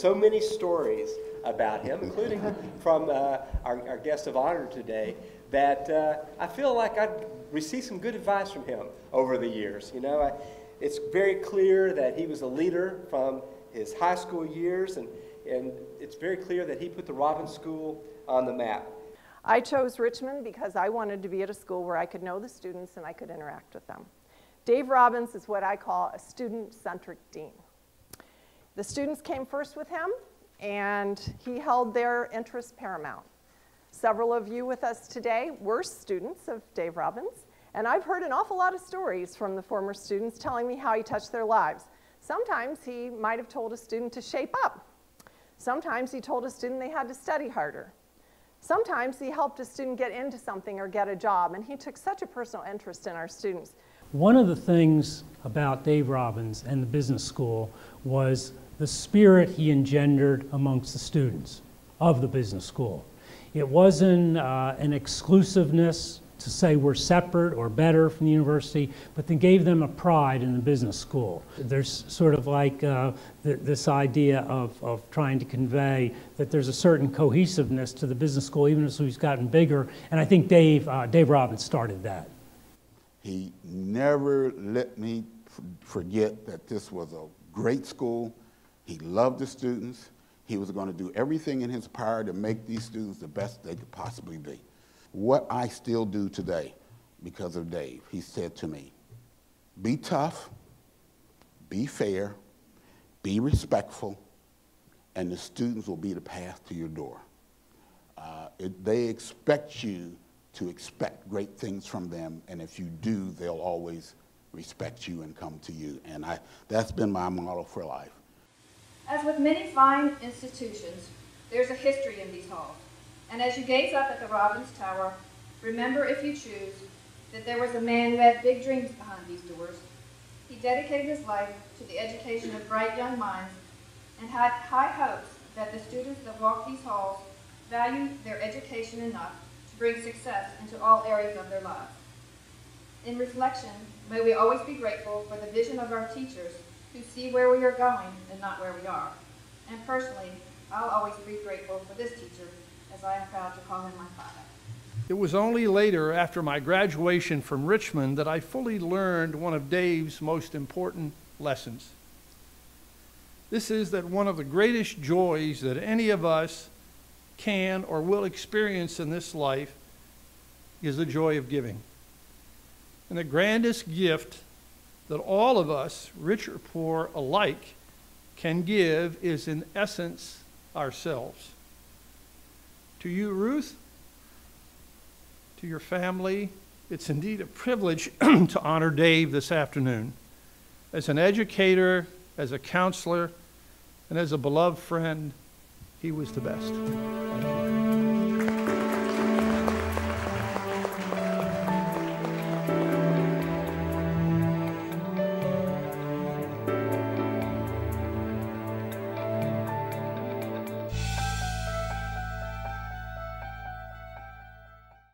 so many stories about him, including from our guest of honor today, that I feel like I've received some good advice from him over the years. You know, it's very clear that he was a leader from his high school years, and it's very clear that he put the Robbins School on the map. I chose Richmond because I wanted to be at a school where I could know the students and I could interact with them. Dave Robbins is what I call a student-centric dean. The students came first with him, and he held their interests paramount. Several of you with us today were students of Dave Robbins, and I've heard an awful lot of stories from the former students telling me how he touched their lives. Sometimes he might have told a student to shape up. Sometimes he told a student they had to study harder. Sometimes he helped a student get into something or get a job, and he took such a personal interest in our students. One of the things about Dave Robbins and the business school was the spirit he engendered amongst the students of the business school. It wasn't an exclusiveness to say we're separate or better from the university, but then gave them a pride in the business school. There's sort of like this idea of trying to convey that there's a certain cohesiveness to the business school, even as we've gotten bigger, and I think Dave Robbins started that. He never let me forget that this was a great school. He loved the students. He was going to do everything in his power to make these students the best they could possibly be. What I still do today because of Dave, he said to me, be tough, be fair, be respectful, and the students will be the path to your door. They expect you to expect great things from them, and if you do, they'll always respect you and come to you. And that's been my motto for life. As with many fine institutions, there's a history in these halls. And as you gaze up at the Robbins Tower, remember, if you choose, that there was a man who had big dreams behind these doors. He dedicated his life to the education of bright young minds and had high hopes that the students that walk these halls value their education enough to bring success into all areas of their lives. In reflection, may we always be grateful for the vision of our teachers who see where we are going and not where we are. And personally, I'll always be grateful for this teacher, as I am proud to call him my father. It was only later, after my graduation from Richmond, that I fully learned one of Dave's most important lessons. This is that one of the greatest joys that any of us can or will experience in this life is the joy of giving. And the grandest gift that all of us, rich or poor alike, can give is in essence ourselves. To you, Ruth, to your family, it's indeed a privilege to honor Dave this afternoon. As an educator, as a counselor, and as a beloved friend, he was the best. Thank you.